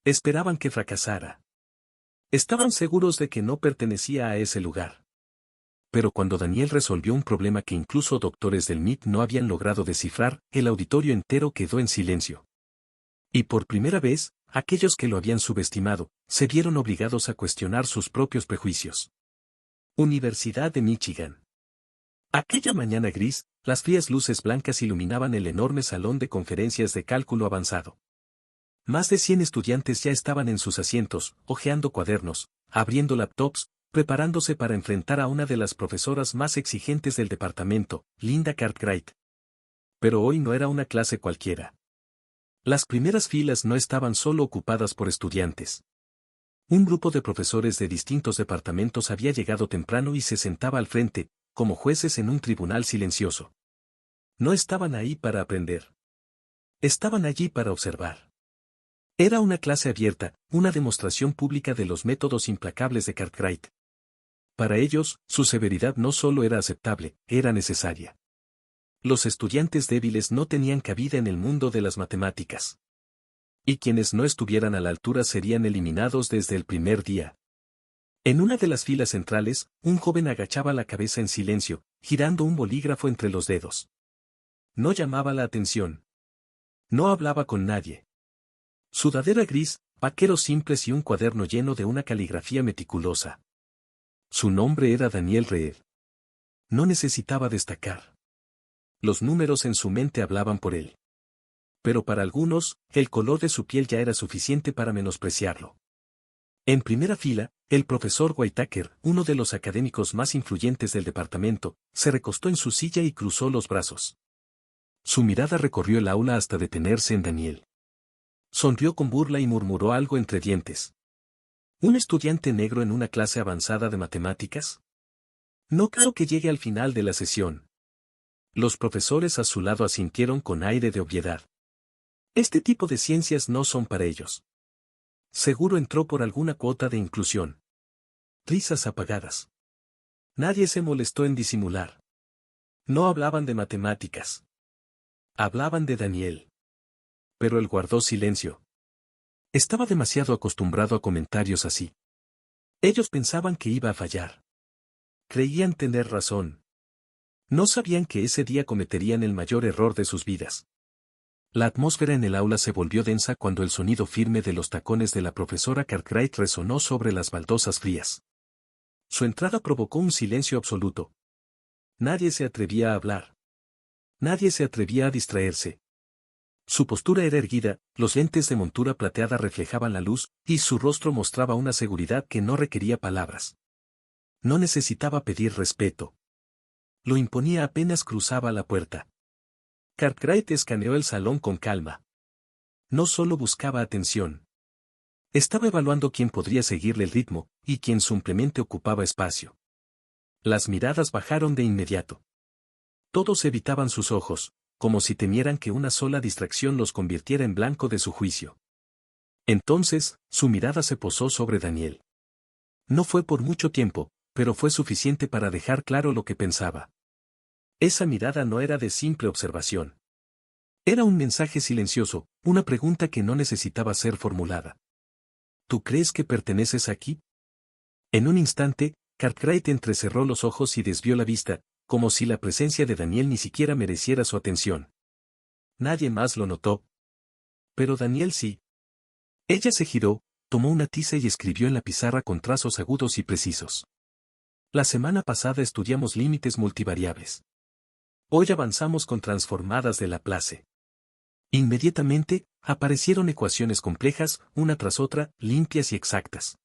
Esperaban que fracasara. Estaban seguros de que no pertenecía a ese lugar. Pero cuando Daniel resolvió un problema que incluso doctores del MIT no habían logrado descifrar, el auditorio entero quedó en silencio. Y por primera vez, aquellos que lo habían subestimado, se vieron obligados a cuestionar sus propios prejuicios. Universidad de Michigan. Aquella mañana gris, las frías luces blancas iluminaban el enorme salón de conferencias de cálculo avanzado. Más de 100 estudiantes ya estaban en sus asientos, hojeando cuadernos, abriendo laptops, preparándose para enfrentar a una de las profesoras más exigentes del departamento, Linda Cartwright. Pero hoy no era una clase cualquiera. Las primeras filas no estaban solo ocupadas por estudiantes. Un grupo de profesores de distintos departamentos había llegado temprano y se sentaba al frente, como jueces en un tribunal silencioso. No estaban ahí para aprender. Estaban allí para observar. Era una clase abierta, una demostración pública de los métodos implacables de Cartwright. Para ellos, su severidad no solo era aceptable, era necesaria. Los estudiantes débiles no tenían cabida en el mundo de las matemáticas. Y quienes no estuvieran a la altura serían eliminados desde el primer día. En una de las filas centrales, un joven agachaba la cabeza en silencio, girando un bolígrafo entre los dedos. No llamaba la atención. No hablaba con nadie. Sudadera gris, vaqueros simples y un cuaderno lleno de una caligrafía meticulosa. Su nombre era Daniel Reed. No necesitaba destacar. Los números en su mente hablaban por él. Pero para algunos, el color de su piel ya era suficiente para menospreciarlo. En primera fila, el profesor Whitaker, uno de los académicos más influyentes del departamento, se recostó en su silla y cruzó los brazos. Su mirada recorrió el aula hasta detenerse en Daniel. Sonrió con burla y murmuró algo entre dientes. ¿Un estudiante negro en una clase avanzada de matemáticas? No creo que llegue al final de la sesión. Los profesores a su lado asintieron con aire de obviedad. Este tipo de ciencias no son para ellos. Seguro entró por alguna cuota de inclusión. Risas apagadas. Nadie se molestó en disimular. No hablaban de matemáticas. Hablaban de Daniel. Pero él guardó silencio. Estaba demasiado acostumbrado a comentarios así. Ellos pensaban que iba a fallar. Creían tener razón. No sabían que ese día cometerían el mayor error de sus vidas. La atmósfera en el aula se volvió densa cuando el sonido firme de los tacones de la profesora Cartwright resonó sobre las baldosas frías. Su entrada provocó un silencio absoluto. Nadie se atrevía a hablar. Nadie se atrevía a distraerse. Su postura era erguida, los lentes de montura plateada reflejaban la luz, y su rostro mostraba una seguridad que no requería palabras. No necesitaba pedir respeto. Lo imponía apenas cruzaba la puerta. Cartwright escaneó el salón con calma. No solo buscaba atención. Estaba evaluando quién podría seguirle el ritmo, y quién simplemente ocupaba espacio. Las miradas bajaron de inmediato. Todos evitaban sus ojos, como si temieran que una sola distracción los convirtiera en blanco de su juicio. Entonces, su mirada se posó sobre Daniel. No fue por mucho tiempo, pero fue suficiente para dejar claro lo que pensaba. Esa mirada no era de simple observación. Era un mensaje silencioso, una pregunta que no necesitaba ser formulada. ¿Tú crees que perteneces aquí? En un instante, Cartwright entrecerró los ojos y desvió la vista, como si la presencia de Daniel ni siquiera mereciera su atención. Nadie más lo notó. Pero Daniel sí. Ella se giró, tomó una tiza y escribió en la pizarra con trazos agudos y precisos. La semana pasada estudiamos límites multivariables. Hoy avanzamos con transformadas de Laplace. Inmediatamente, aparecieron ecuaciones complejas, una tras otra, limpias y exactas.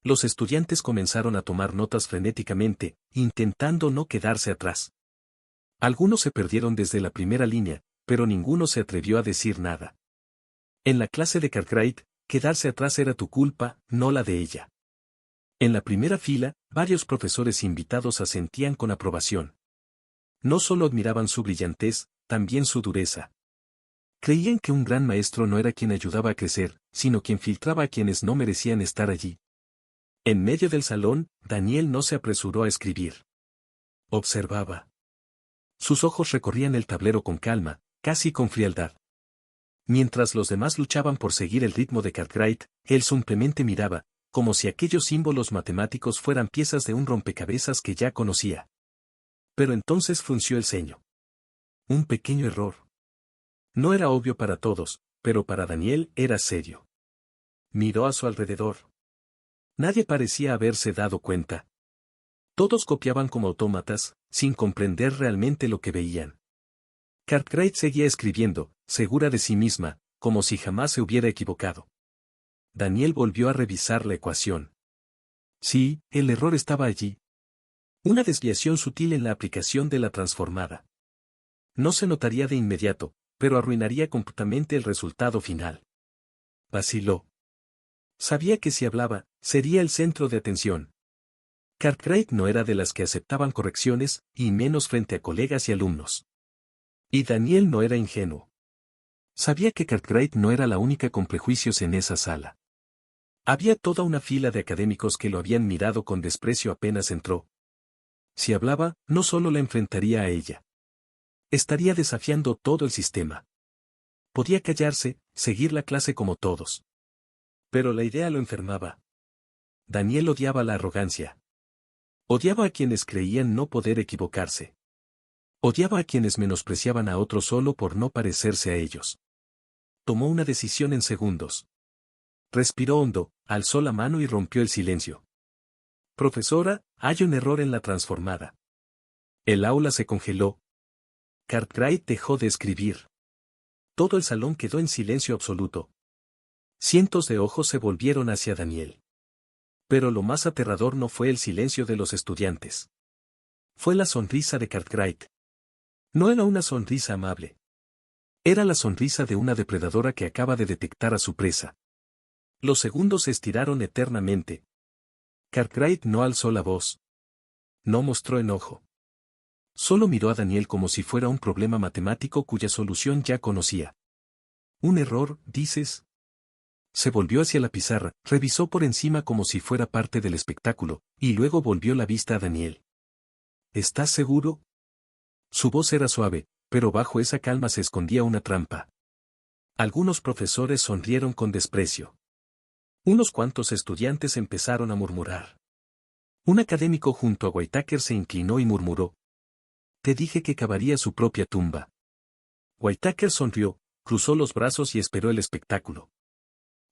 Los estudiantes comenzaron a tomar notas frenéticamente, intentando no quedarse atrás. Algunos se perdieron desde la primera línea, pero ninguno se atrevió a decir nada. En la clase de Cartwright, quedarse atrás era tu culpa, no la de ella. En la primera fila, varios profesores invitados asentían con aprobación. No solo admiraban su brillantez, también su dureza. Creían que un gran maestro no era quien ayudaba a crecer, sino quien filtraba a quienes no merecían estar allí. En medio del salón, Daniel no se apresuró a escribir. Observaba. Sus ojos recorrían el tablero con calma, casi con frialdad. Mientras los demás luchaban por seguir el ritmo de Cartwright, él simplemente miraba, como si aquellos símbolos matemáticos fueran piezas de un rompecabezas que ya conocía. Pero entonces frunció el ceño. Un pequeño error. No era obvio para todos, pero para Daniel era serio. Miró a su alrededor. Nadie parecía haberse dado cuenta. Todos copiaban como autómatas, sin comprender realmente lo que veían. Cartwright seguía escribiendo, segura de sí misma, como si jamás se hubiera equivocado. Daniel volvió a revisar la ecuación. Sí, el error estaba allí. Una desviación sutil en la aplicación de la transformada. No se notaría de inmediato, pero arruinaría completamente el resultado final. Vaciló. Sabía que si hablaba, sería el centro de atención. Cartwright no era de las que aceptaban correcciones, y menos frente a colegas y alumnos. Y Daniel no era ingenuo. Sabía que Cartwright no era la única con prejuicios en esa sala. Había toda una fila de académicos que lo habían mirado con desprecio apenas entró. Si hablaba, no solo la enfrentaría a ella. Estaría desafiando todo el sistema. Podía callarse, seguir la clase como todos. Pero la idea lo enfermaba. Daniel odiaba la arrogancia. Odiaba a quienes creían no poder equivocarse. Odiaba a quienes menospreciaban a otros solo por no parecerse a ellos. Tomó una decisión en segundos. Respiró hondo, alzó la mano y rompió el silencio. Profesora, hay un error en la transformada. El aula se congeló. Cartwright dejó de escribir. Todo el salón quedó en silencio absoluto. Cientos de ojos se volvieron hacia Daniel. Pero lo más aterrador no fue el silencio de los estudiantes. Fue la sonrisa de Cartwright. No era una sonrisa amable. Era la sonrisa de una depredadora que acaba de detectar a su presa. Los segundos se estiraron eternamente. Cartwright no alzó la voz. No mostró enojo. Solo miró a Daniel como si fuera un problema matemático cuya solución ya conocía. ¿Un error, dices? Se volvió hacia la pizarra, revisó por encima como si fuera parte del espectáculo, y luego volvió la vista a Daniel. ¿Estás seguro? Su voz era suave, pero bajo esa calma se escondía una trampa. Algunos profesores sonrieron con desprecio. Unos cuantos estudiantes empezaron a murmurar. Un académico junto a Whitaker se inclinó y murmuró. Te dije que cavaría su propia tumba. Whitaker sonrió, cruzó los brazos y esperó el espectáculo.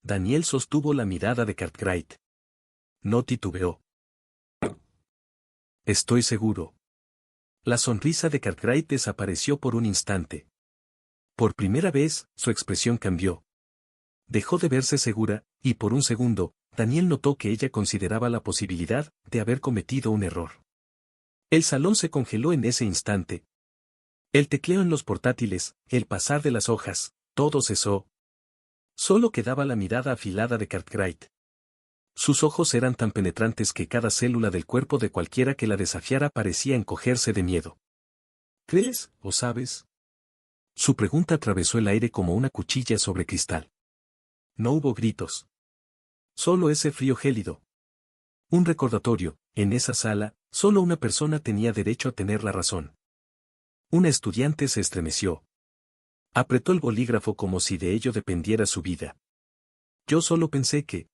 Daniel sostuvo la mirada de Cartwright. No titubeó. Estoy seguro. La sonrisa de Cartwright desapareció por un instante. Por primera vez, su expresión cambió. Dejó de verse segura, y por un segundo, Daniel notó que ella consideraba la posibilidad de haber cometido un error. El salón se congeló en ese instante. El tecleo en los portátiles, el pasar de las hojas, todo cesó. Solo quedaba la mirada afilada de Cartwright. Sus ojos eran tan penetrantes que cada célula del cuerpo de cualquiera que la desafiara parecía encogerse de miedo. ¿Crees, o sabes? Su pregunta atravesó el aire como una cuchilla sobre cristal. No hubo gritos. Solo ese frío gélido. Un recordatorio, en esa sala, solo una persona tenía derecho a tener la razón. Una estudiante se estremeció. Apretó el bolígrafo como si de ello dependiera su vida. Yo solo pensé que...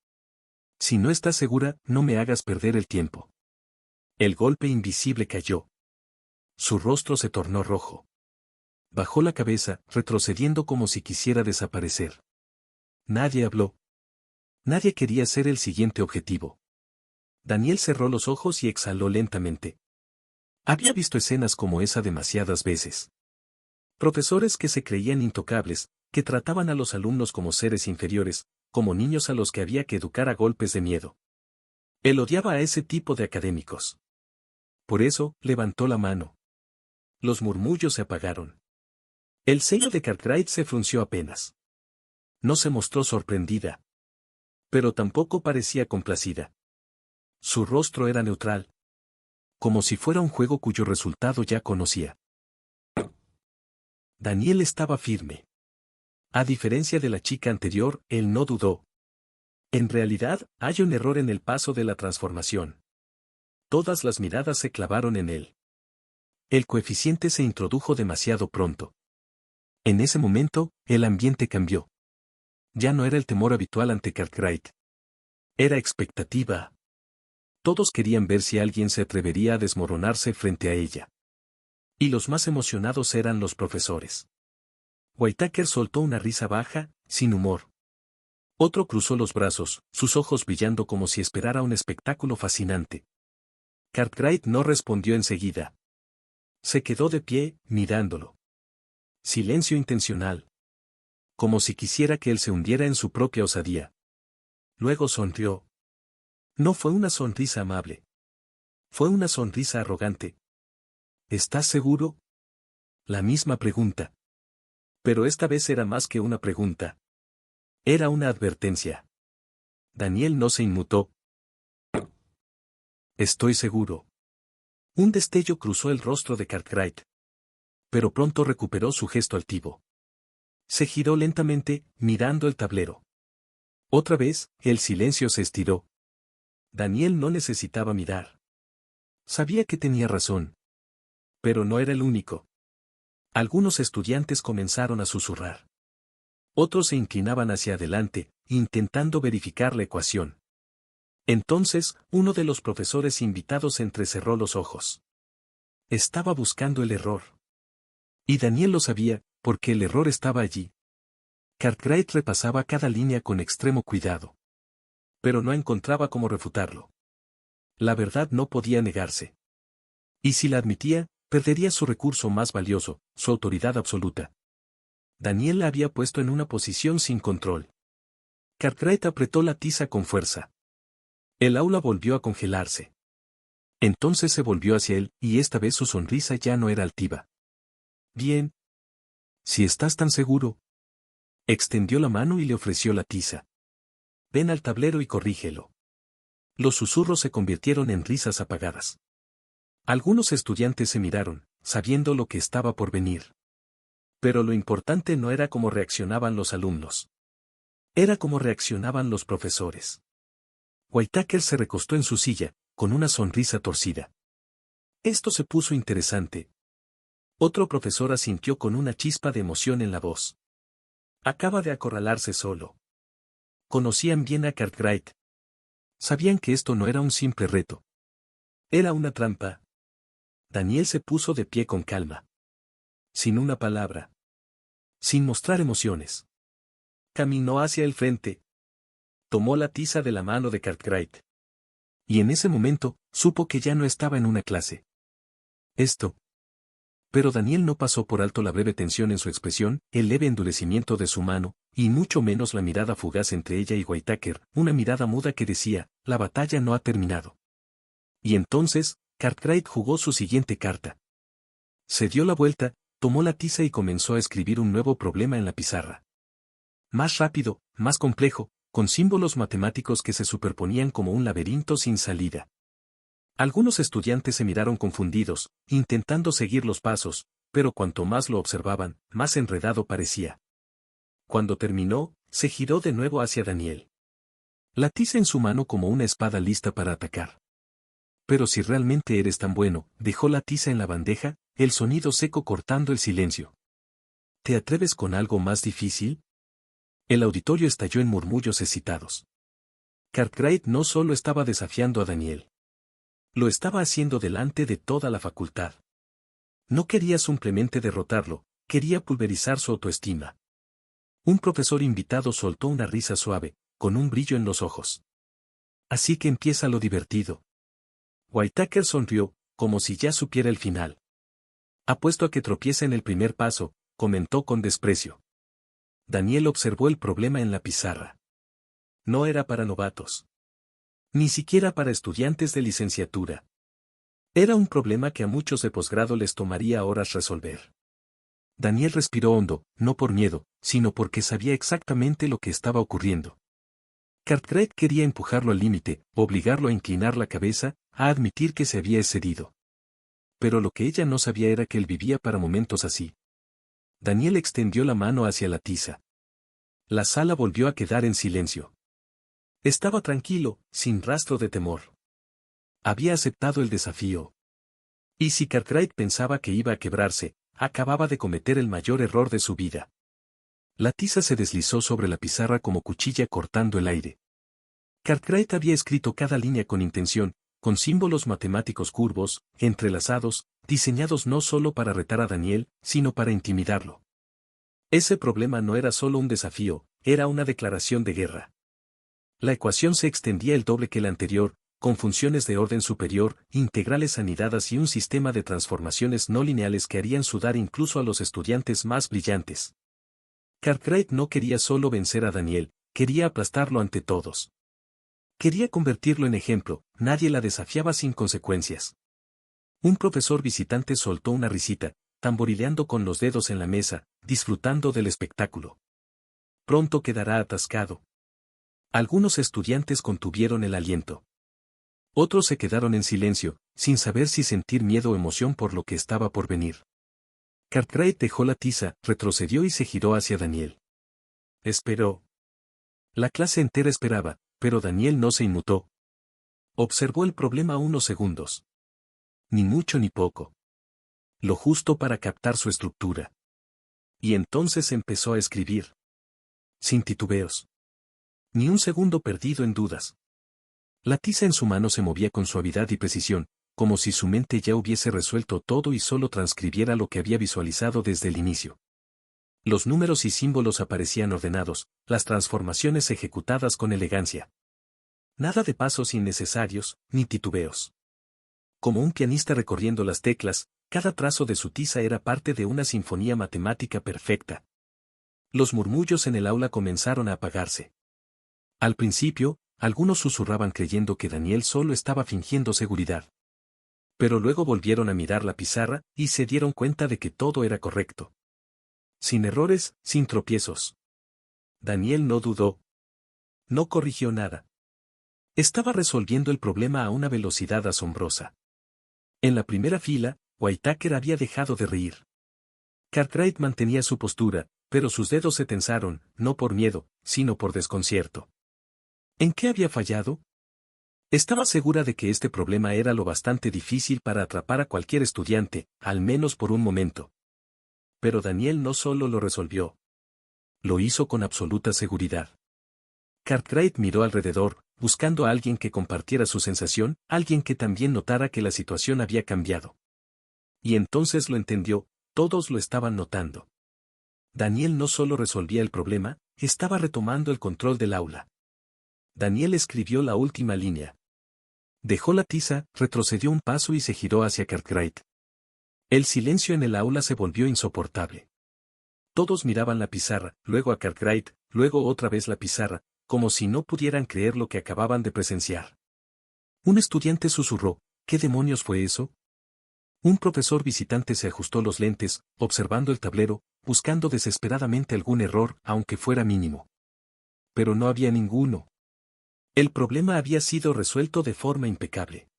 Si no estás segura, no me hagas perder el tiempo. El golpe invisible cayó. Su rostro se tornó rojo. Bajó la cabeza, retrocediendo como si quisiera desaparecer. Nadie habló. Nadie quería ser el siguiente objetivo. Daniel cerró los ojos y exhaló lentamente. Había visto escenas como esa demasiadas veces. Profesores que se creían intocables, que trataban a los alumnos como seres inferiores, como niños a los que había que educar a golpes de miedo. Él odiaba a ese tipo de académicos. Por eso, levantó la mano. Los murmullos se apagaron. El ceño de Cartwright se frunció apenas. No se mostró sorprendida. Pero tampoco parecía complacida. Su rostro era neutral. Como si fuera un juego cuyo resultado ya conocía. Daniel estaba firme. A diferencia de la chica anterior, él no dudó. En realidad, hay un error en el paso de la transformación. Todas las miradas se clavaron en él. El coeficiente se introdujo demasiado pronto. En ese momento, el ambiente cambió. Ya no era el temor habitual ante Cartwright. Era expectativa. Todos querían ver si alguien se atrevería a desmoronarse frente a ella. Y los más emocionados eran los profesores. Whitaker soltó una risa baja, sin humor. Otro cruzó los brazos, sus ojos brillando como si esperara un espectáculo fascinante. Cartwright no respondió enseguida. Se quedó de pie, mirándolo. Silencio intencional. Como si quisiera que él se hundiera en su propia osadía. Luego sonrió. No fue una sonrisa amable. Fue una sonrisa arrogante. ¿Estás seguro? La misma pregunta. Pero esta vez era más que una pregunta. Era una advertencia. Daniel no se inmutó. Estoy seguro. Un destello cruzó el rostro de Cartwright. Pero pronto recuperó su gesto altivo. Se giró lentamente, mirando el tablero. Otra vez, el silencio se estiró. Daniel no necesitaba mirar. Sabía que tenía razón. Pero no era el único. Algunos estudiantes comenzaron a susurrar. Otros se inclinaban hacia adelante, intentando verificar la ecuación. Entonces, uno de los profesores invitados entrecerró los ojos. Estaba buscando el error. Y Daniel lo sabía, porque el error estaba allí. Cartwright repasaba cada línea con extremo cuidado. Pero no encontraba cómo refutarlo. La verdad no podía negarse. Y si la admitía, perdería su recurso más valioso, su autoridad absoluta. Daniel la había puesto en una posición sin control. Cartwright apretó la tiza con fuerza. El aula volvió a congelarse. Entonces se volvió hacia él, y esta vez su sonrisa ya no era altiva. Bien. Si estás tan seguro. Extendió la mano y le ofreció la tiza. Ven al tablero y corrígelo. Los susurros se convirtieron en risas apagadas. Algunos estudiantes se miraron, sabiendo lo que estaba por venir. Pero lo importante no era cómo reaccionaban los alumnos. Era cómo reaccionaban los profesores. Whitaker se recostó en su silla, con una sonrisa torcida. Esto se puso interesante. Otro profesor asintió con una chispa de emoción en la voz. Acaba de acorralarse solo. Conocían bien a Cartwright. Sabían que esto no era un simple reto. Era una trampa. Daniel se puso de pie con calma. Sin una palabra. Sin mostrar emociones. Caminó hacia el frente. Tomó la tiza de la mano de Cartwright. Y en ese momento, supo que ya no estaba en una clase. Esto. Pero Daniel no pasó por alto la breve tensión en su expresión, el leve endurecimiento de su mano, y mucho menos la mirada fugaz entre ella y Whitaker, una mirada muda que decía, la batalla no ha terminado. Y entonces, Cartwright jugó su siguiente carta. Se dio la vuelta, tomó la tiza y comenzó a escribir un nuevo problema en la pizarra. Más rápido, más complejo, con símbolos matemáticos que se superponían como un laberinto sin salida. Algunos estudiantes se miraron confundidos, intentando seguir los pasos, pero cuanto más lo observaban, más enredado parecía. Cuando terminó, se giró de nuevo hacia Daniel. La tiza en su mano como una espada lista para atacar. Pero si realmente eres tan bueno, dejó la tiza en la bandeja, el sonido seco cortando el silencio. ¿Te atreves con algo más difícil? El auditorio estalló en murmullos excitados. Cartwright no solo estaba desafiando a Daniel. Lo estaba haciendo delante de toda la facultad. No quería simplemente derrotarlo, quería pulverizar su autoestima. Un profesor invitado soltó una risa suave, con un brillo en los ojos. Así que empieza lo divertido. Whitaker sonrió, como si ya supiera el final. Apuesto a que tropieza en el primer paso, comentó con desprecio. Daniel observó el problema en la pizarra. No era para novatos. Ni siquiera para estudiantes de licenciatura. Era un problema que a muchos de posgrado les tomaría horas resolver. Daniel respiró hondo, no por miedo, sino porque sabía exactamente lo que estaba ocurriendo. Cartwright quería empujarlo al límite, obligarlo a inclinar la cabeza, a admitir que se había excedido. Pero lo que ella no sabía era que él vivía para momentos así. Daniel extendió la mano hacia la tiza. La sala volvió a quedar en silencio. Estaba tranquilo, sin rastro de temor. Había aceptado el desafío. Y si Cartwright pensaba que iba a quebrarse, acababa de cometer el mayor error de su vida. La tiza se deslizó sobre la pizarra como cuchilla cortando el aire. Cartwright había escrito cada línea con intención, con símbolos matemáticos curvos, entrelazados, diseñados no solo para retar a Daniel, sino para intimidarlo. Ese problema no era solo un desafío, era una declaración de guerra. La ecuación se extendía el doble que la anterior, con funciones de orden superior, integrales anidadas y un sistema de transformaciones no lineales que harían sudar incluso a los estudiantes más brillantes. Cartwright no quería solo vencer a Daniel, quería aplastarlo ante todos. Quería convertirlo en ejemplo, nadie la desafiaba sin consecuencias. Un profesor visitante soltó una risita, tamborileando con los dedos en la mesa, disfrutando del espectáculo. Pronto quedará atascado. Algunos estudiantes contuvieron el aliento. Otros se quedaron en silencio, sin saber si sentir miedo o emoción por lo que estaba por venir. Cartwright dejó la tiza, retrocedió y se giró hacia Daniel. Esperó. La clase entera esperaba, pero Daniel no se inmutó. Observó el problema unos segundos. Ni mucho ni poco. Lo justo para captar su estructura. Y entonces empezó a escribir. Sin titubeos. Ni un segundo perdido en dudas. La tiza en su mano se movía con suavidad y precisión, como si su mente ya hubiese resuelto todo y solo transcribiera lo que había visualizado desde el inicio. Los números y símbolos aparecían ordenados, las transformaciones ejecutadas con elegancia. Nada de pasos innecesarios, ni titubeos. Como un pianista recorriendo las teclas, cada trazo de su tiza era parte de una sinfonía matemática perfecta. Los murmullos en el aula comenzaron a apagarse. Al principio, algunos susurraban creyendo que Daniel solo estaba fingiendo seguridad. Pero luego volvieron a mirar la pizarra y se dieron cuenta de que todo era correcto. Sin errores, sin tropiezos. Daniel no dudó. No corrigió nada. Estaba resolviendo el problema a una velocidad asombrosa. En la primera fila, Whitaker había dejado de reír. Cartwright mantenía su postura, pero sus dedos se tensaron, no por miedo, sino por desconcierto. ¿En qué había fallado? Estaba segura de que este problema era lo bastante difícil para atrapar a cualquier estudiante, al menos por un momento. Pero Daniel no solo lo resolvió. Lo hizo con absoluta seguridad. Cartwright miró alrededor, buscando a alguien que compartiera su sensación, alguien que también notara que la situación había cambiado. Y entonces lo entendió, todos lo estaban notando. Daniel no solo resolvía el problema, estaba retomando el control del aula. Daniel escribió la última línea. Dejó la tiza, retrocedió un paso y se giró hacia Cartwright. El silencio en el aula se volvió insoportable. Todos miraban la pizarra, luego a Cartwright, luego otra vez la pizarra, como si no pudieran creer lo que acababan de presenciar. Un estudiante susurró, ¿qué demonios fue eso? Un profesor visitante se ajustó los lentes, observando el tablero, buscando desesperadamente algún error, aunque fuera mínimo. Pero no había ninguno. El problema había sido resuelto de forma impecable.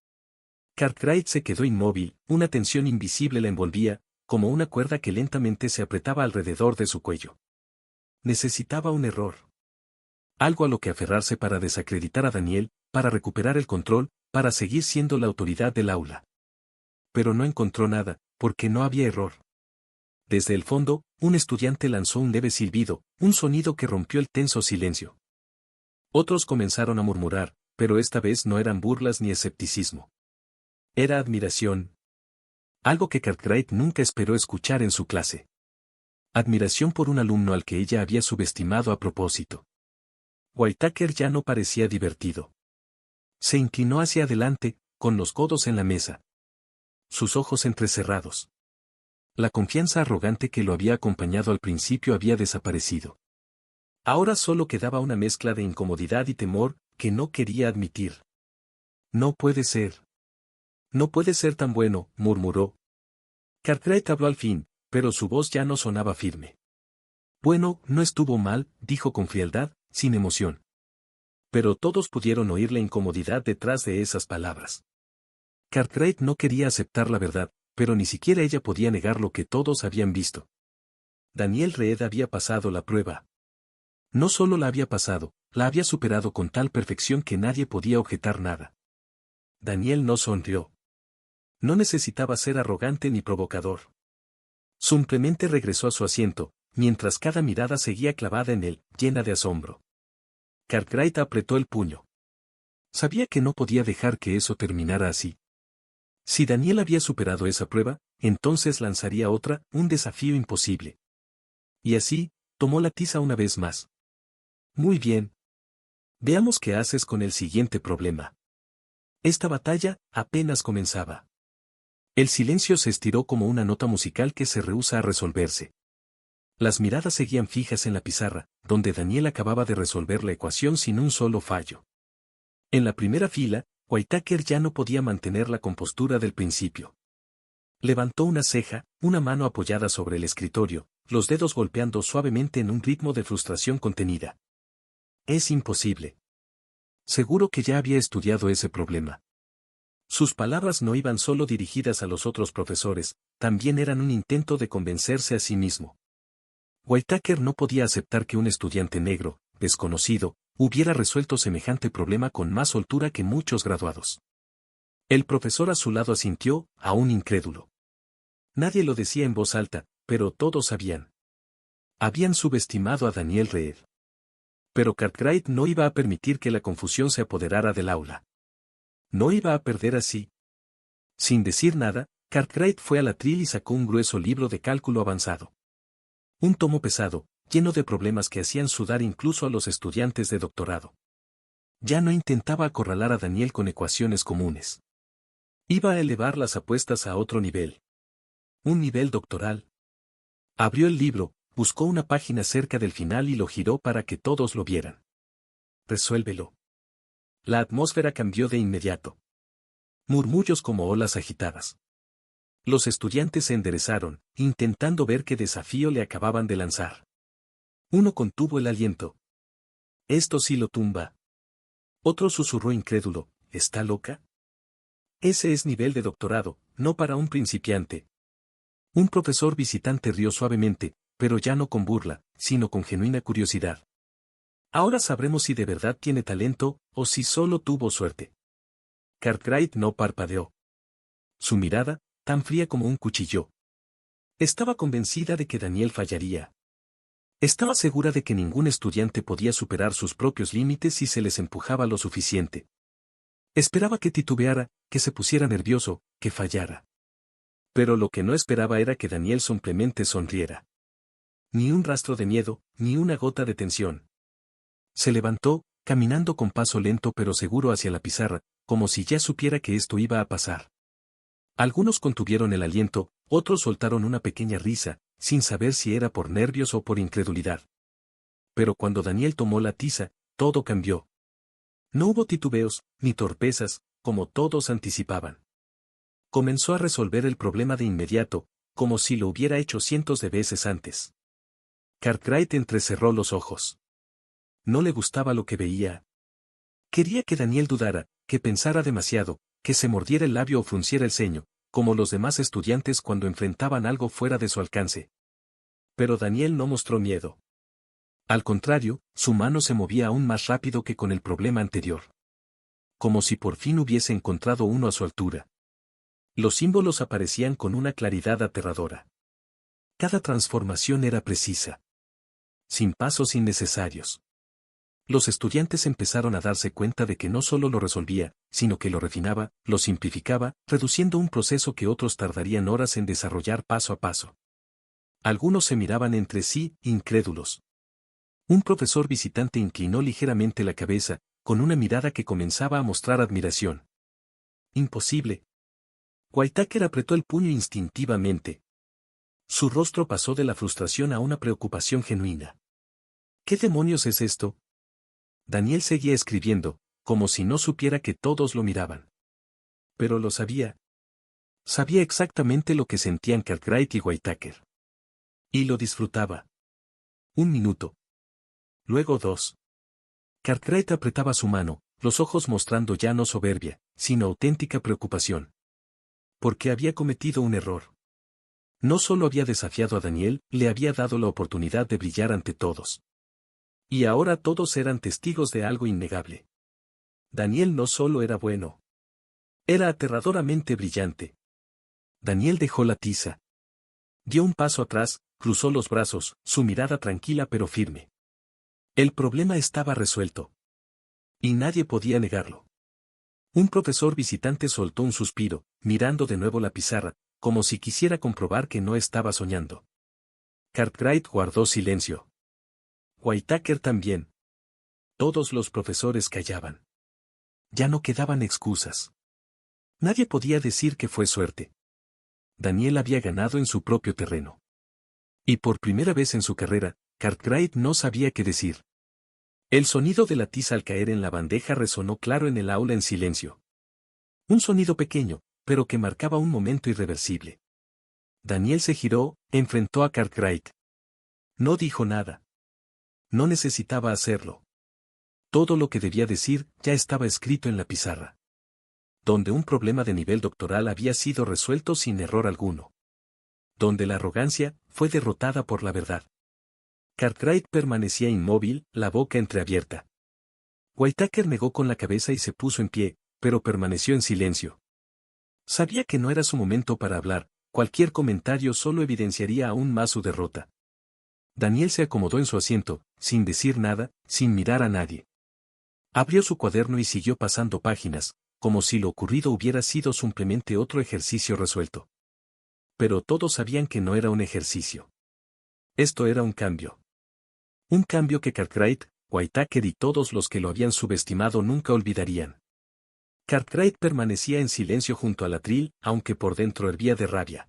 Cartwright se quedó inmóvil, una tensión invisible la envolvía, como una cuerda que lentamente se apretaba alrededor de su cuello. Necesitaba un error. Algo a lo que aferrarse para desacreditar a Daniel, para recuperar el control, para seguir siendo la autoridad del aula. Pero no encontró nada, porque no había error. Desde el fondo, un estudiante lanzó un leve silbido, un sonido que rompió el tenso silencio. Otros comenzaron a murmurar, pero esta vez no eran burlas ni escepticismo. Era admiración. Algo que Cartwright nunca esperó escuchar en su clase. Admiración por un alumno al que ella había subestimado a propósito. Whitaker ya no parecía divertido. Se inclinó hacia adelante, con los codos en la mesa. Sus ojos entrecerrados. La confianza arrogante que lo había acompañado al principio había desaparecido. Ahora solo quedaba una mezcla de incomodidad y temor, que no quería admitir. No puede ser. No puede ser tan bueno, murmuró. Cartwright habló al fin, pero su voz ya no sonaba firme. Bueno, no estuvo mal, dijo con frialdad, sin emoción. Pero todos pudieron oír la incomodidad detrás de esas palabras. Cartwright no quería aceptar la verdad, pero ni siquiera ella podía negar lo que todos habían visto. Daniel Reed había pasado la prueba. No solo la había pasado, la había superado con tal perfección que nadie podía objetar nada. Daniel no sonrió. No necesitaba ser arrogante ni provocador. Simplemente regresó a su asiento, mientras cada mirada seguía clavada en él, llena de asombro. Cartwright apretó el puño. Sabía que no podía dejar que eso terminara así. Si Daniel había superado esa prueba, entonces lanzaría otra, un desafío imposible. Y así, tomó la tiza una vez más. Muy bien. Veamos qué haces con el siguiente problema. Esta batalla apenas comenzaba. El silencio se estiró como una nota musical que se rehúsa a resolverse. Las miradas seguían fijas en la pizarra, donde Daniel acababa de resolver la ecuación sin un solo fallo. En la primera fila, Whitaker ya no podía mantener la compostura del principio. Levantó una ceja, una mano apoyada sobre el escritorio, los dedos golpeando suavemente en un ritmo de frustración contenida. Es imposible. Seguro que ya había estudiado ese problema. Sus palabras no iban solo dirigidas a los otros profesores, también eran un intento de convencerse a sí mismo. Whitaker no podía aceptar que un estudiante negro, desconocido, hubiera resuelto semejante problema con más soltura que muchos graduados. El profesor a su lado asintió, aún incrédulo. Nadie lo decía en voz alta, pero todos sabían. Habían subestimado a Daniel Reed. Pero Cartwright no iba a permitir que la confusión se apoderara del aula. No iba a perder así. Sin decir nada, Cartwright fue al atril y sacó un grueso libro de cálculo avanzado. Un tomo pesado, lleno de problemas que hacían sudar incluso a los estudiantes de doctorado. Ya no intentaba acorralar a Daniel con ecuaciones comunes. Iba a elevar las apuestas a otro nivel. Un nivel doctoral. Abrió el libro, buscó una página cerca del final y lo giró para que todos lo vieran. Resuélvelo. La atmósfera cambió de inmediato. Murmullos como olas agitadas. Los estudiantes se enderezaron, intentando ver qué desafío le acababan de lanzar. Uno contuvo el aliento. Esto sí lo tumba. Otro susurró incrédulo, ¿está loca? Ese es nivel de doctorado, no para un principiante. Un profesor visitante rió suavemente, pero ya no con burla, sino con genuina curiosidad. Ahora sabremos si de verdad tiene talento, o si solo tuvo suerte. Cartwright no parpadeó. Su mirada, tan fría como un cuchillo. Estaba convencida de que Daniel fallaría. Estaba segura de que ningún estudiante podía superar sus propios límites si se les empujaba lo suficiente. Esperaba que titubeara, que se pusiera nervioso, que fallara. Pero lo que no esperaba era que Daniel simplemente sonriera. Ni un rastro de miedo, ni una gota de tensión. Se levantó, caminando con paso lento pero seguro hacia la pizarra, como si ya supiera que esto iba a pasar. Algunos contuvieron el aliento, otros soltaron una pequeña risa, sin saber si era por nervios o por incredulidad. Pero cuando Daniel tomó la tiza, todo cambió. No hubo titubeos, ni torpezas, como todos anticipaban. Comenzó a resolver el problema de inmediato, como si lo hubiera hecho cientos de veces antes. Cartwright entrecerró los ojos. No le gustaba lo que veía. Quería que Daniel dudara, que pensara demasiado, que se mordiera el labio o frunciera el ceño, como los demás estudiantes cuando enfrentaban algo fuera de su alcance. Pero Daniel no mostró miedo. Al contrario, su mano se movía aún más rápido que con el problema anterior. Como si por fin hubiese encontrado uno a su altura. Los símbolos aparecían con una claridad aterradora. Cada transformación era precisa. Sin pasos innecesarios. Los estudiantes empezaron a darse cuenta de que no solo lo resolvía, sino que lo refinaba, lo simplificaba, reduciendo un proceso que otros tardarían horas en desarrollar paso a paso. Algunos se miraban entre sí, incrédulos. Un profesor visitante inclinó ligeramente la cabeza, con una mirada que comenzaba a mostrar admiración. Imposible. Whitaker apretó el puño instintivamente. Su rostro pasó de la frustración a una preocupación genuina. ¿Qué demonios es esto? Daniel seguía escribiendo, como si no supiera que todos lo miraban. Pero lo sabía. Sabía exactamente lo que sentían Cartwright y Whitaker. Y lo disfrutaba. 1 minuto. Luego 2. Cartwright apretaba su mano, los ojos mostrando ya no soberbia, sino auténtica preocupación. Porque había cometido un error. No solo había desafiado a Daniel, le había dado la oportunidad de brillar ante todos. Y ahora todos eran testigos de algo innegable. Daniel no solo era bueno. Era aterradoramente brillante. Daniel dejó la tiza. Dio un paso atrás, cruzó los brazos, su mirada tranquila pero firme. El problema estaba resuelto. Y nadie podía negarlo. Un profesor visitante soltó un suspiro, mirando de nuevo la pizarra, como si quisiera comprobar que no estaba soñando. Cartwright guardó silencio. Whitaker también. Todos los profesores callaban. Ya no quedaban excusas. Nadie podía decir que fue suerte. Daniel había ganado en su propio terreno. Y por primera vez en su carrera, Cartwright no sabía qué decir. El sonido de la tiza al caer en la bandeja resonó claro en el aula en silencio. Un sonido pequeño, pero que marcaba un momento irreversible. Daniel se giró, enfrentó a Cartwright. No dijo nada. No necesitaba hacerlo. Todo lo que debía decir ya estaba escrito en la pizarra. Donde un problema de nivel doctoral había sido resuelto sin error alguno. Donde la arrogancia fue derrotada por la verdad. Cartwright permanecía inmóvil, la boca entreabierta. Whitaker negó con la cabeza y se puso en pie, pero permaneció en silencio. Sabía que no era su momento para hablar, cualquier comentario solo evidenciaría aún más su derrota. Daniel se acomodó en su asiento, sin decir nada, sin mirar a nadie. Abrió su cuaderno y siguió pasando páginas, como si lo ocurrido hubiera sido simplemente otro ejercicio resuelto. Pero todos sabían que no era un ejercicio. Esto era un cambio. Un cambio que Cartwright, Whitaker y todos los que lo habían subestimado nunca olvidarían. Cartwright permanecía en silencio junto al atril, aunque por dentro hervía de rabia.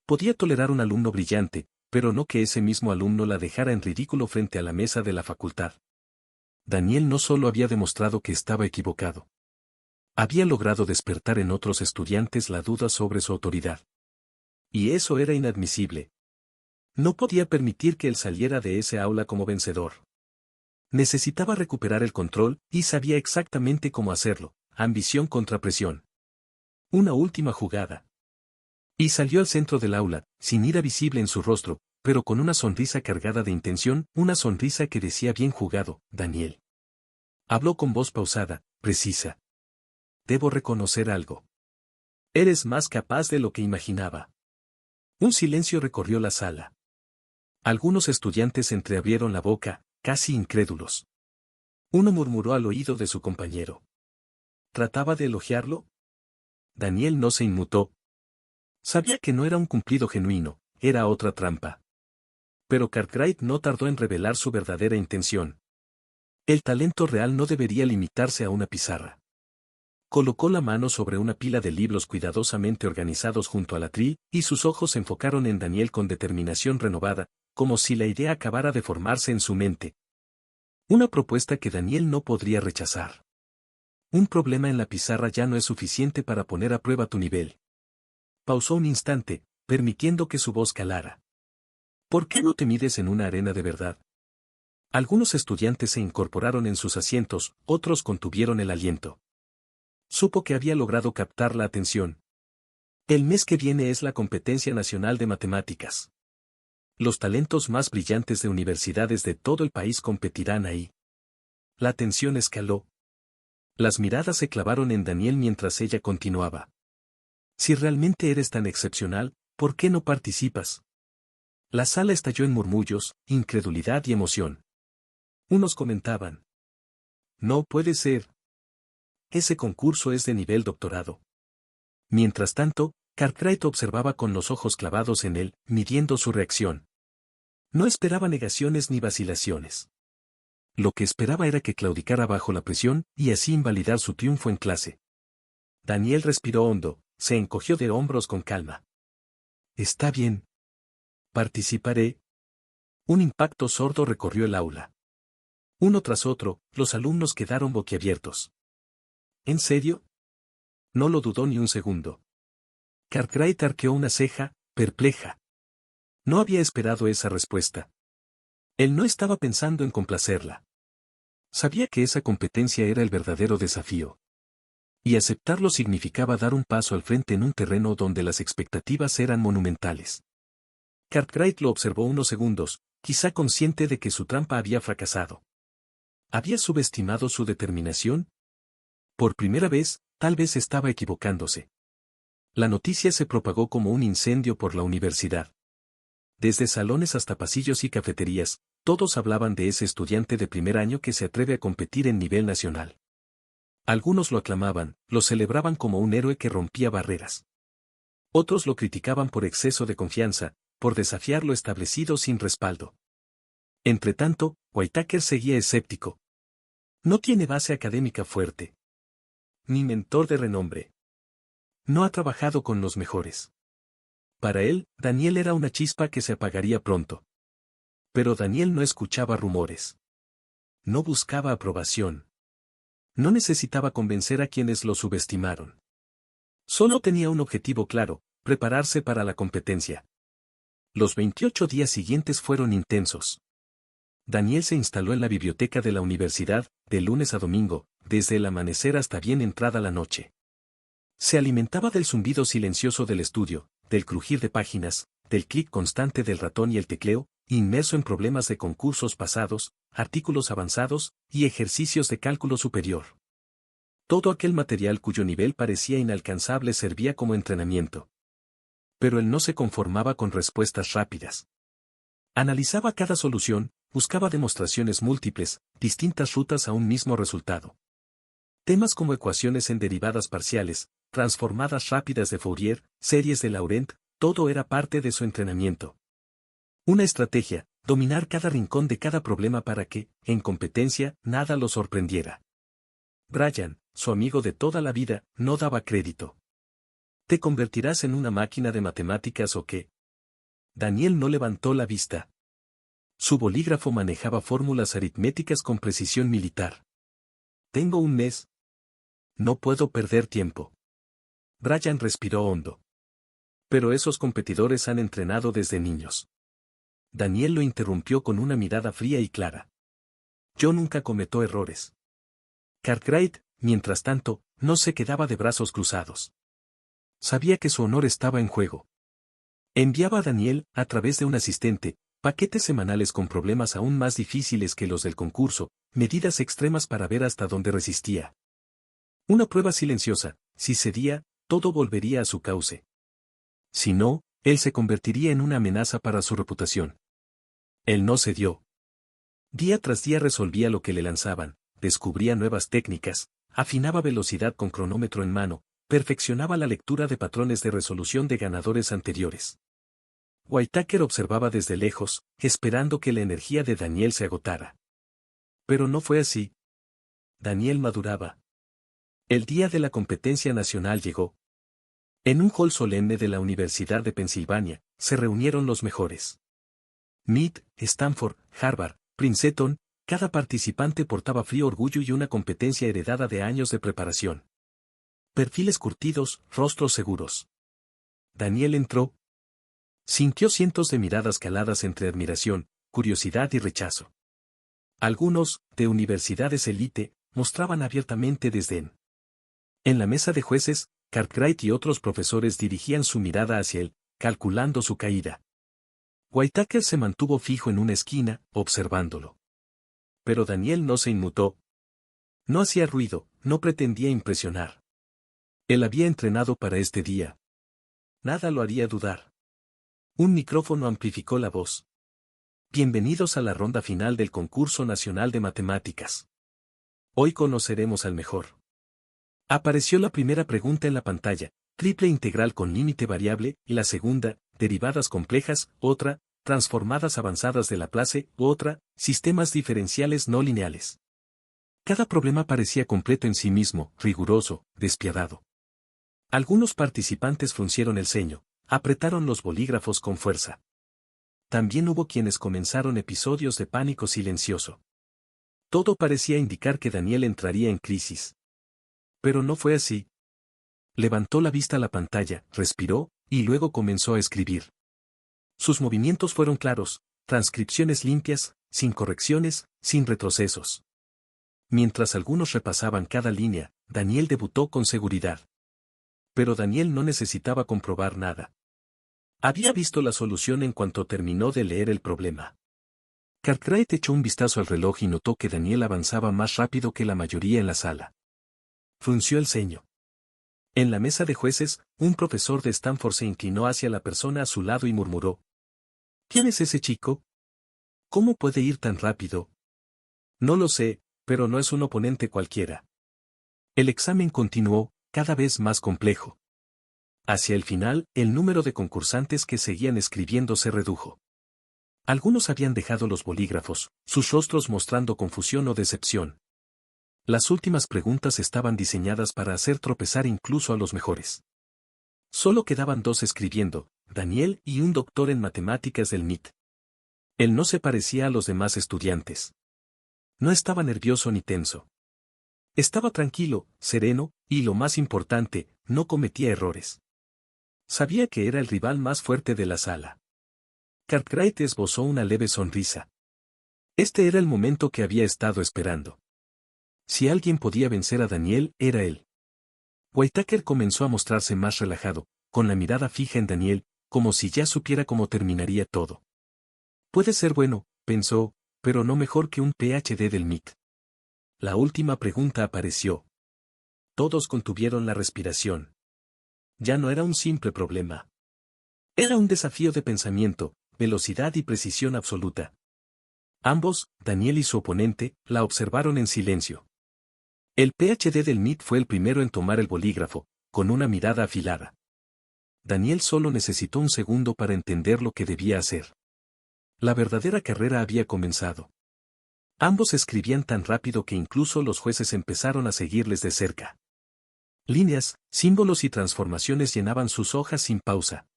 Podía tolerar un alumno brillante, pero no que ese mismo alumno la dejara en ridículo frente a la mesa de la facultad. Daniel no solo había demostrado que estaba equivocado. Había logrado despertar en otros estudiantes la duda sobre su autoridad. Y eso era inadmisible. No podía permitir que él saliera de ese aula como vencedor. Necesitaba recuperar el control, y sabía exactamente cómo hacerlo, ambición contra presión. Una última jugada. Y salió al centro del aula, sin ira visible en su rostro, pero con una sonrisa cargada de intención, una sonrisa que decía bien jugado, Daniel. Habló con voz pausada, precisa. Debo reconocer algo. Eres más capaz de lo que imaginaba. Un silencio recorrió la sala. Algunos estudiantes entreabrieron la boca, casi incrédulos. Uno murmuró al oído de su compañero. ¿Trataba de elogiarlo? Daniel no se inmutó. Sabía que no era un cumplido genuino, era otra trampa. Pero Cartwright no tardó en revelar su verdadera intención. El talento real no debería limitarse a una pizarra. Colocó la mano sobre una pila de libros cuidadosamente organizados junto al atril, y sus ojos se enfocaron en Daniel con determinación renovada, como si la idea acabara de formarse en su mente. Una propuesta que Daniel no podría rechazar. Un problema en la pizarra ya no es suficiente para poner a prueba tu nivel. Pausó un instante, permitiendo que su voz calara. ¿Por qué no te mides en una arena de verdad? Algunos estudiantes se incorporaron en sus asientos, otros contuvieron el aliento. Supo que había logrado captar la atención. El mes que viene es la competencia nacional de matemáticas. Los talentos más brillantes de universidades de todo el país competirán ahí. La tensión escaló. Las miradas se clavaron en Daniel mientras ella continuaba. Si realmente eres tan excepcional, ¿por qué no participas? La sala estalló en murmullos, incredulidad y emoción. Unos comentaban. No puede ser. Ese concurso es de nivel doctorado. Mientras tanto, Cartwright observaba con los ojos clavados en él, midiendo su reacción. No esperaba negaciones ni vacilaciones. Lo que esperaba era que claudicara bajo la presión, y así invalidar su triunfo en clase. Daniel respiró hondo, se encogió de hombros con calma. Está bien. Participaré. Un impacto sordo recorrió el aula. Uno tras otro, los alumnos quedaron boquiabiertos. ¿En serio? No lo dudó ni un segundo. Cartwright arqueó una ceja, perpleja. No había esperado esa respuesta. Él no estaba pensando en complacerla. Sabía que esa competencia era el verdadero desafío. Y aceptarlo significaba dar un paso al frente en un terreno donde las expectativas eran monumentales. Cartwright lo observó unos segundos, quizá consciente de que su trampa había fracasado. ¿Había subestimado su determinación? Por primera vez, tal vez estaba equivocándose. La noticia se propagó como un incendio por la universidad. Desde salones hasta pasillos y cafeterías, todos hablaban de ese estudiante de primer año que se atreve a competir en nivel nacional. Algunos lo aclamaban, lo celebraban como un héroe que rompía barreras. Otros lo criticaban por exceso de confianza, por desafiar lo establecido sin respaldo. Entretanto, Whitaker seguía escéptico. No tiene base académica fuerte. Ni mentor de renombre. No ha trabajado con los mejores. Para él, Daniel era una chispa que se apagaría pronto. Pero Daniel no escuchaba rumores. No buscaba aprobación. No necesitaba convencer a quienes lo subestimaron. Solo tenía un objetivo claro, prepararse para la competencia. Los 28 días siguientes fueron intensos. Daniel se instaló en la biblioteca de la universidad, de lunes a domingo, desde el amanecer hasta bien entrada la noche. Se alimentaba del zumbido silencioso del estudio, del crujir de páginas, del clic constante del ratón y el tecleo, inmerso en problemas de concursos pasados, artículos avanzados y ejercicios de cálculo superior. Todo aquel material cuyo nivel parecía inalcanzable servía como entrenamiento. Pero él no se conformaba con respuestas rápidas. Analizaba cada solución, buscaba demostraciones múltiples, distintas rutas a un mismo resultado. Temas como ecuaciones en derivadas parciales, transformadas rápidas de Fourier, series de Laurent, todo era parte de su entrenamiento. Una estrategia, dominar cada rincón de cada problema para que, en competencia, nada lo sorprendiera. Brian, su amigo de toda la vida, no daba crédito. ¿Te convertirás en una máquina de matemáticas o qué? Daniel no levantó la vista. Su bolígrafo manejaba fórmulas aritméticas con precisión militar. Tengo un mes. No puedo perder tiempo. Brian respiró hondo. Pero esos competidores han entrenado desde niños. Daniel lo interrumpió con una mirada fría y clara. Yo nunca cometo errores. Cartwright, mientras tanto, no se quedaba de brazos cruzados. Sabía que su honor estaba en juego. Enviaba a Daniel, a través de un asistente, paquetes semanales con problemas aún más difíciles que los del concurso, medidas extremas para ver hasta dónde resistía. Una prueba silenciosa, si cedía, todo volvería a su cauce. Si no, él se convertiría en una amenaza para su reputación. Él no cedió. Día tras día resolvía lo que le lanzaban, descubría nuevas técnicas, afinaba velocidad con cronómetro en mano, perfeccionaba la lectura de patrones de resolución de ganadores anteriores. Whitaker observaba desde lejos, esperando que la energía de Daniel se agotara. Pero no fue así. Daniel maduraba. El día de la competencia nacional llegó. En un hall solemne de la Universidad de Pensilvania, se reunieron los mejores. Mead, Stanford, Harvard, Princeton, cada participante portaba frío orgullo y una competencia heredada de años de preparación. Perfiles curtidos, rostros seguros. Daniel entró. Sintió cientos de miradas caladas entre admiración, curiosidad y rechazo. Algunos, de universidades élite, mostraban abiertamente desdén. En la mesa de jueces, Cartwright y otros profesores dirigían su mirada hacia él, calculando su caída. Whitaker se mantuvo fijo en una esquina, observándolo. Pero Daniel no se inmutó. No hacía ruido, no pretendía impresionar. Él había entrenado para este día. Nada lo haría dudar. Un micrófono amplificó la voz. Bienvenidos a la ronda final del concurso nacional de matemáticas. Hoy conoceremos al mejor. Apareció la primera pregunta en la pantalla, triple integral con límite variable, y la segunda, derivadas complejas, otra, transformadas avanzadas de Laplace, otra, sistemas diferenciales no lineales. Cada problema parecía completo en sí mismo, riguroso, despiadado. Algunos participantes fruncieron el ceño, apretaron los bolígrafos con fuerza. También hubo quienes comenzaron episodios de pánico silencioso. Todo parecía indicar que Daniel entraría en crisis. Pero no fue así. Levantó la vista a la pantalla, respiró, y luego comenzó a escribir. Sus movimientos fueron claros, transcripciones limpias, sin correcciones, sin retrocesos. Mientras algunos repasaban cada línea, Daniel debutó con seguridad. Pero Daniel no necesitaba comprobar nada. Había visto la solución en cuanto terminó de leer el problema. Cartwright echó un vistazo al reloj y notó que Daniel avanzaba más rápido que la mayoría en la sala. Frunció el ceño. En la mesa de jueces, un profesor de Stanford se inclinó hacia la persona a su lado y murmuró. ¿Quién es ese chico? ¿Cómo puede ir tan rápido? No lo sé, pero no es un oponente cualquiera. El examen continuó, cada vez más complejo. Hacia el final, el número de concursantes que seguían escribiendo se redujo. Algunos habían dejado los bolígrafos, sus rostros mostrando confusión o decepción. Las últimas preguntas estaban diseñadas para hacer tropezar incluso a los mejores. Solo quedaban dos escribiendo, Daniel y un doctor en matemáticas del MIT. Él no se parecía a los demás estudiantes. No estaba nervioso ni tenso. Estaba tranquilo, sereno, y lo más importante, no cometía errores. Sabía que era el rival más fuerte de la sala. Cartwright esbozó una leve sonrisa. Este era el momento que había estado esperando. Si alguien podía vencer a Daniel, era él. Whitaker comenzó a mostrarse más relajado, con la mirada fija en Daniel, como si ya supiera cómo terminaría todo. Puede ser bueno, pensó, pero no mejor que un PhD del MIT. La última pregunta apareció. Todos contuvieron la respiración. Ya no era un simple problema. Era un desafío de pensamiento, velocidad y precisión absoluta. Ambos, Daniel y su oponente, la observaron en silencio. El PhD del MIT fue el primero en tomar el bolígrafo, con una mirada afilada. Daniel solo necesitó un segundo para entender lo que debía hacer. La verdadera carrera había comenzado. Ambos escribían tan rápido que incluso los jueces empezaron a seguirles de cerca. Líneas, símbolos y transformaciones llenaban sus hojas sin pausa.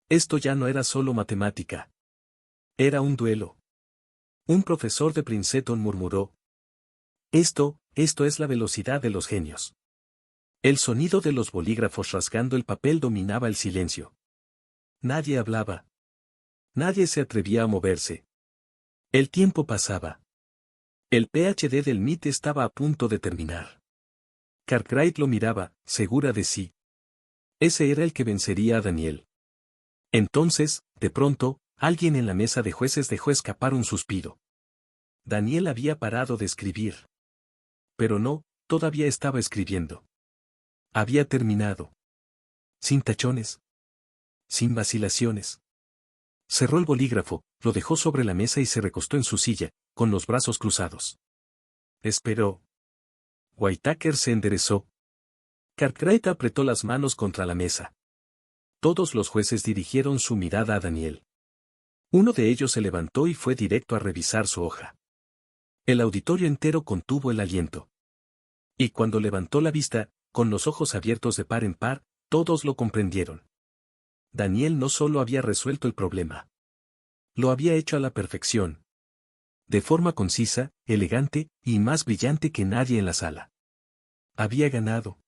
Esto ya no era solo matemática. Era un duelo. Un profesor de Princeton murmuró. Esto es la velocidad de los genios. El sonido de los bolígrafos rasgando el papel dominaba el silencio. Nadie hablaba. Nadie se atrevía a moverse. El tiempo pasaba. El PhD del MIT estaba a punto de terminar. Cartwright lo miraba, segura de sí. Ese era el que vencería a Daniel. Entonces, de pronto, alguien en la mesa de jueces dejó escapar un suspiro. Daniel había parado de escribir. Pero no, todavía estaba escribiendo. Había terminado. Sin tachones. Sin vacilaciones. Cerró el bolígrafo, lo dejó sobre la mesa y se recostó en su silla, con los brazos cruzados. Esperó. Whitaker se enderezó. Cartwright apretó las manos contra la mesa. Todos los jueces dirigieron su mirada a Daniel. Uno de ellos se levantó y fue directo a revisar su hoja. El auditorio entero contuvo el aliento. Y cuando levantó la vista, con los ojos abiertos de par en par, todos lo comprendieron. Daniel no solo había resuelto el problema. Lo había hecho a la perfección. De forma concisa, elegante, y más brillante que nadie en la sala. Había ganado.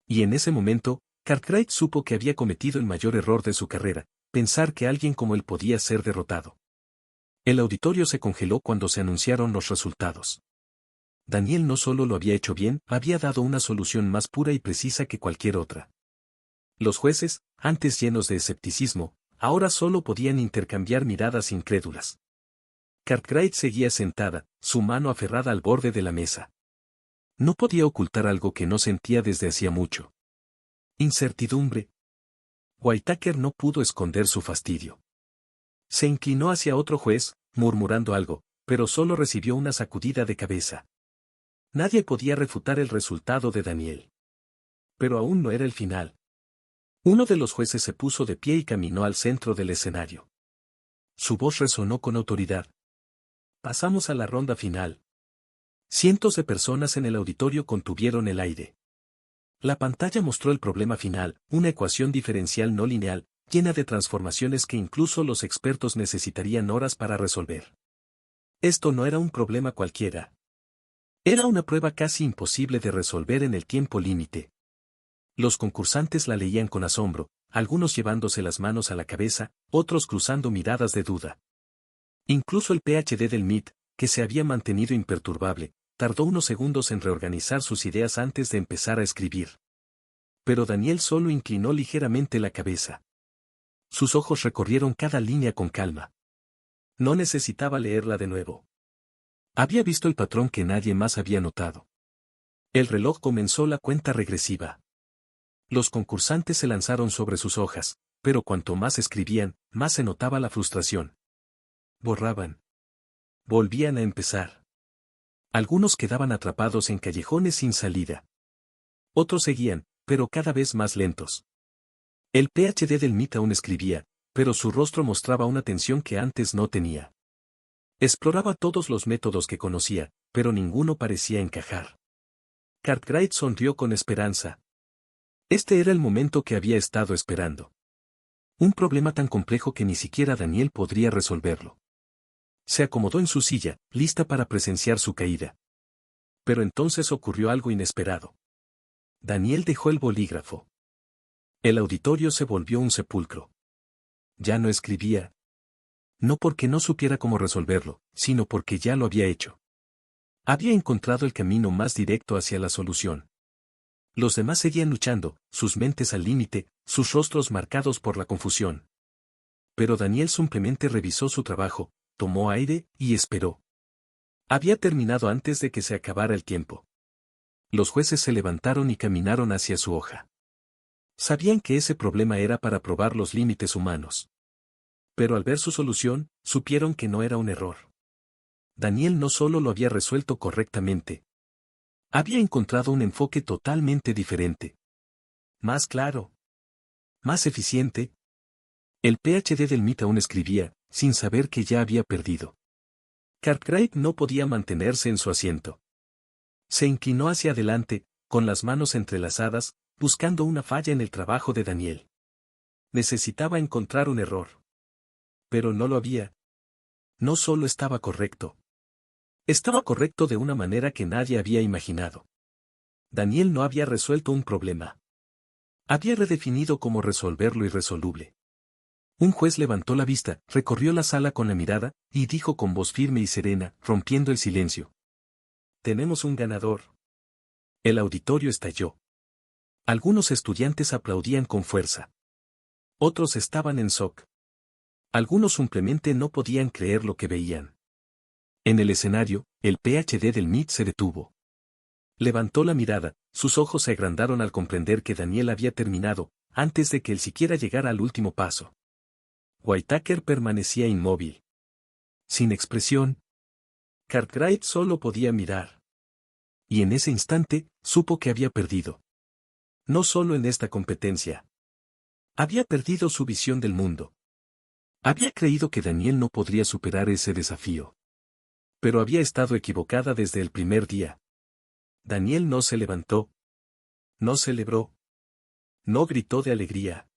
Y en ese momento, Cartwright supo que había cometido el mayor error de su carrera, pensar que alguien como él podía ser derrotado. El auditorio se congeló cuando se anunciaron los resultados. Daniel no solo lo había hecho bien, había dado una solución más pura y precisa que cualquier otra. Los jueces, antes llenos de escepticismo, ahora solo podían intercambiar miradas incrédulas. Cartwright seguía sentada, su mano aferrada al borde de la mesa. No podía ocultar algo que no sentía desde hacía mucho. Incertidumbre. Whitaker no pudo esconder su fastidio. Se inclinó hacia otro juez, murmurando algo, pero solo recibió una sacudida de cabeza. Nadie podía refutar el resultado de Daniel. Pero aún no era el final. Uno de los jueces se puso de pie y caminó al centro del escenario. Su voz resonó con autoridad. Pasamos a la ronda final. Cientos de personas en el auditorio contuvieron el aire. La pantalla mostró el problema final, una ecuación diferencial no lineal, llena de transformaciones que incluso los expertos necesitarían horas para resolver. Esto no era un problema cualquiera. Era una prueba casi imposible de resolver en el tiempo límite. Los concursantes la leían con asombro, algunos llevándose las manos a la cabeza, otros cruzando miradas de duda. Incluso el PhD del MIT, que se había mantenido imperturbable, tardó unos segundos en reorganizar sus ideas antes de empezar a escribir. Pero Daniel solo inclinó ligeramente la cabeza. Sus ojos recorrieron cada línea con calma. No necesitaba leerla de nuevo. Había visto el patrón que nadie más había notado. El reloj comenzó la cuenta regresiva. Los concursantes se lanzaron sobre sus hojas, pero cuanto más escribían, más se notaba la frustración. Borraban. Volvían a empezar. Algunos quedaban atrapados en callejones sin salida. Otros seguían, pero cada vez más lentos. El PhD del MIT aún escribía, pero su rostro mostraba una tensión que antes no tenía. Exploraba todos los métodos que conocía, pero ninguno parecía encajar. Cartwright sonrió con esperanza. Este era el momento que había estado esperando. Un problema tan complejo que ni siquiera Daniel podría resolverlo. Se acomodó en su silla, lista para presenciar su caída. Pero entonces ocurrió algo inesperado. Daniel dejó el bolígrafo. El auditorio se volvió un sepulcro. Ya no escribía. No porque no supiera cómo resolverlo, sino porque ya lo había hecho. Había encontrado el camino más directo hacia la solución. Los demás seguían luchando, sus mentes al límite, sus rostros marcados por la confusión. Pero Daniel simplemente revisó su trabajo, tomó aire y esperó. Había terminado antes de que se acabara el tiempo. Los jueces se levantaron y caminaron hacia su hoja. Sabían que ese problema era para probar los límites humanos. Pero al ver su solución, supieron que no era un error. Daniel no solo lo había resuelto correctamente. Había encontrado un enfoque totalmente diferente. Más claro. Más eficiente. El PhD del MIT aún escribía, sin saber que ya había perdido. Cartwright no podía mantenerse en su asiento. Se inclinó hacia adelante, con las manos entrelazadas, buscando una falla en el trabajo de Daniel. Necesitaba encontrar un error. Pero no lo había. No solo estaba correcto. Estaba correcto de una manera que nadie había imaginado. Daniel no había resuelto un problema. Había redefinido cómo resolver lo irresoluble. Un juez levantó la vista, recorrió la sala con la mirada, y dijo con voz firme y serena, rompiendo el silencio. Tenemos un ganador. El auditorio estalló. Algunos estudiantes aplaudían con fuerza. Otros estaban en shock. Algunos simplemente no podían creer lo que veían. En el escenario, el PhD del MIT se detuvo. Levantó la mirada, sus ojos se agrandaron al comprender que Daniel había terminado, antes de que él siquiera llegara al último paso. Whitaker permanecía inmóvil. Sin expresión. Cartwright solo podía mirar. Y en ese instante, supo que había perdido. No solo en esta competencia. Había perdido su visión del mundo. Había creído que Daniel no podría superar ese desafío. Pero había estado equivocada desde el primer día. Daniel no se levantó. No celebró. No gritó de alegría.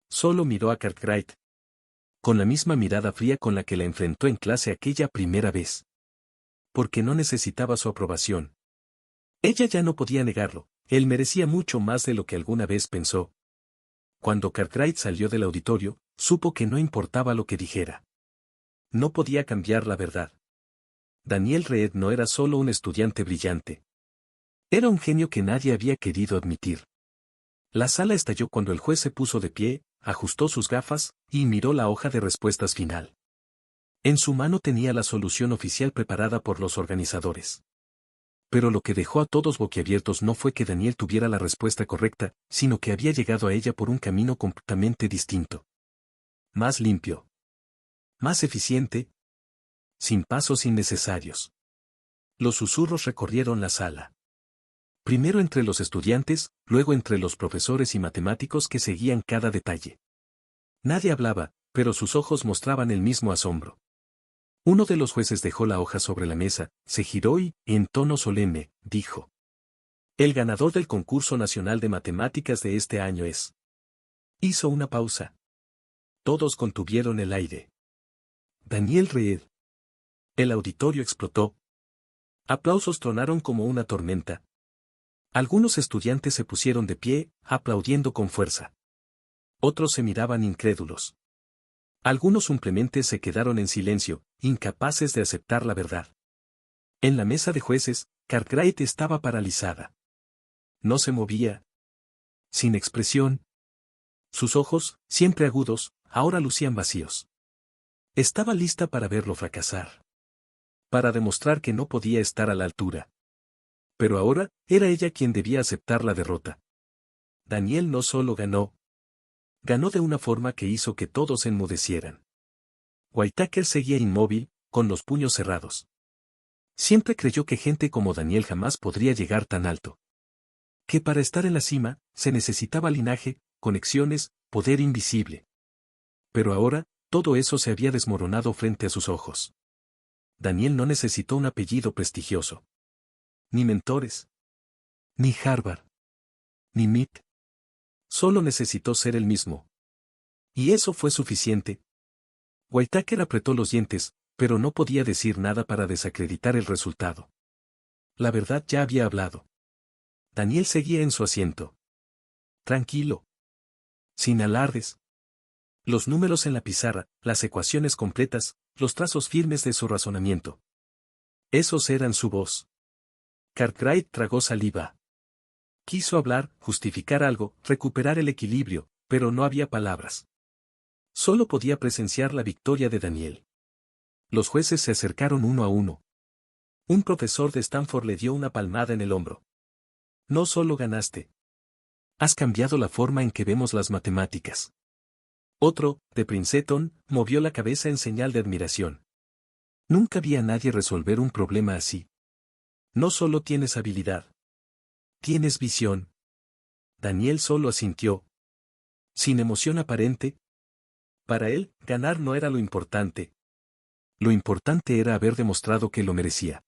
Solo miró a Cartwright. Con la misma mirada fría con la que la enfrentó en clase aquella primera vez. Porque no necesitaba su aprobación. Ella ya no podía negarlo, él merecía mucho más de lo que alguna vez pensó. Cuando Cartwright salió del auditorio, supo que no importaba lo que dijera. No podía cambiar la verdad. Daniel Reed no era solo un estudiante brillante. Era un genio que nadie había querido admitir. La sala estalló cuando el juez se puso de pie, ajustó sus gafas, y miró la hoja de respuestas final. En su mano tenía la solución oficial preparada por los organizadores. Pero lo que dejó a todos boquiabiertos no fue que Daniel tuviera la respuesta correcta, sino que había llegado a ella por un camino completamente distinto. Más limpio. Más eficiente. Sin pasos innecesarios. Los susurros recorrieron la sala. Primero entre los estudiantes, luego entre los profesores y matemáticos que seguían cada detalle. Nadie hablaba, pero sus ojos mostraban el mismo asombro. Uno de los jueces dejó la hoja sobre la mesa, se giró y, en tono solemne, dijo. El ganador del concurso nacional de matemáticas de este año es. Hizo una pausa. Todos contuvieron el aire. Daniel Reed. El auditorio explotó. Aplausos tronaron como una tormenta. Algunos estudiantes se pusieron de pie, aplaudiendo con fuerza. Otros se miraban incrédulos. Algunos simplemente se quedaron en silencio, incapaces de aceptar la verdad. En la mesa de jueces, Cartwright estaba paralizada. No se movía. Sin expresión. Sus ojos, siempre agudos, ahora lucían vacíos. Estaba lista para verlo fracasar. Para demostrar que no podía estar a la altura. Pero ahora, era ella quien debía aceptar la derrota. Daniel no solo ganó. Ganó de una forma que hizo que todos enmudecieran. Whitaker seguía inmóvil, con los puños cerrados. Siempre creyó que gente como Daniel jamás podría llegar tan alto. Que para estar en la cima, se necesitaba linaje, conexiones, poder invisible. Pero ahora, todo eso se había desmoronado frente a sus ojos. Daniel no necesitó un apellido prestigioso. Ni mentores. Ni Harvard. Ni MIT. Solo necesitó ser el mismo. Y eso fue suficiente. Whitaker apretó los dientes, pero no podía decir nada para desacreditar el resultado. La verdad ya había hablado. Daniel seguía en su asiento. Tranquilo. Sin alardes. Los números en la pizarra, las ecuaciones completas, los trazos firmes de su razonamiento. Esos eran su voz. Cartwright tragó saliva. Quiso hablar, justificar algo, recuperar el equilibrio, pero no había palabras. Solo podía presenciar la victoria de Daniel. Los jueces se acercaron uno a uno. Un profesor de Stanford le dio una palmada en el hombro. No solo ganaste. Has cambiado la forma en que vemos las matemáticas. Otro, de Princeton, movió la cabeza en señal de admiración. Nunca vi a nadie resolver un problema así. No solo tienes habilidad. Tienes visión. Daniel solo asintió. Sin emoción aparente. Para él, ganar no era lo importante. Lo importante era haber demostrado que lo merecía.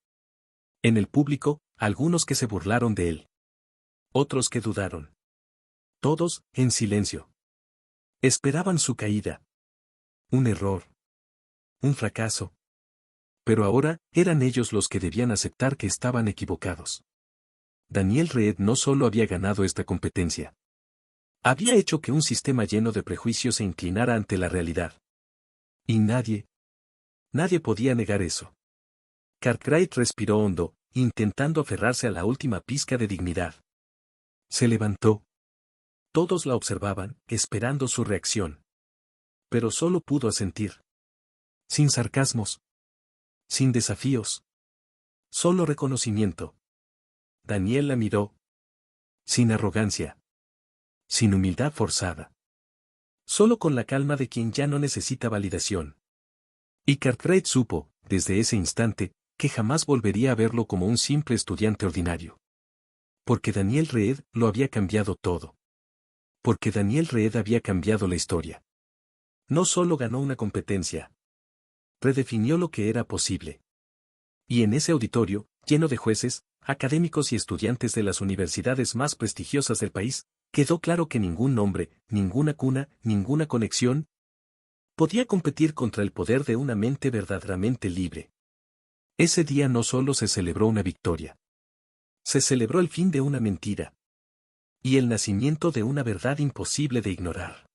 En el público, algunos que se burlaron de él. Otros que dudaron. Todos, en silencio. Esperaban su caída. Un error. Un fracaso. Pero ahora, eran ellos los que debían aceptar que estaban equivocados. Daniel Reed no solo había ganado esta competencia. Había hecho que un sistema lleno de prejuicios se inclinara ante la realidad. Y nadie podía negar eso. Cartwright respiró hondo, intentando aferrarse a la última pizca de dignidad. Se levantó. Todos la observaban, esperando su reacción. Pero solo pudo asentir. Sin sarcasmos. Sin desafíos. Solo reconocimiento. Daniel la miró. Sin arrogancia. Sin humildad forzada. Solo con la calma de quien ya no necesita validación. Y Cartwright supo, desde ese instante, que jamás volvería a verlo como un simple estudiante ordinario. Porque Daniel Reed lo había cambiado todo. Porque Daniel Reed había cambiado la historia. No solo ganó una competencia. Redefinió lo que era posible. Y en ese auditorio, lleno de jueces, académicos y estudiantes de las universidades más prestigiosas del país, quedó claro que ningún nombre, ninguna cuna, ninguna conexión, podía competir contra el poder de una mente verdaderamente libre. Ese día no solo se celebró una victoria. Se celebró el fin de una mentira. Y el nacimiento de una verdad imposible de ignorar.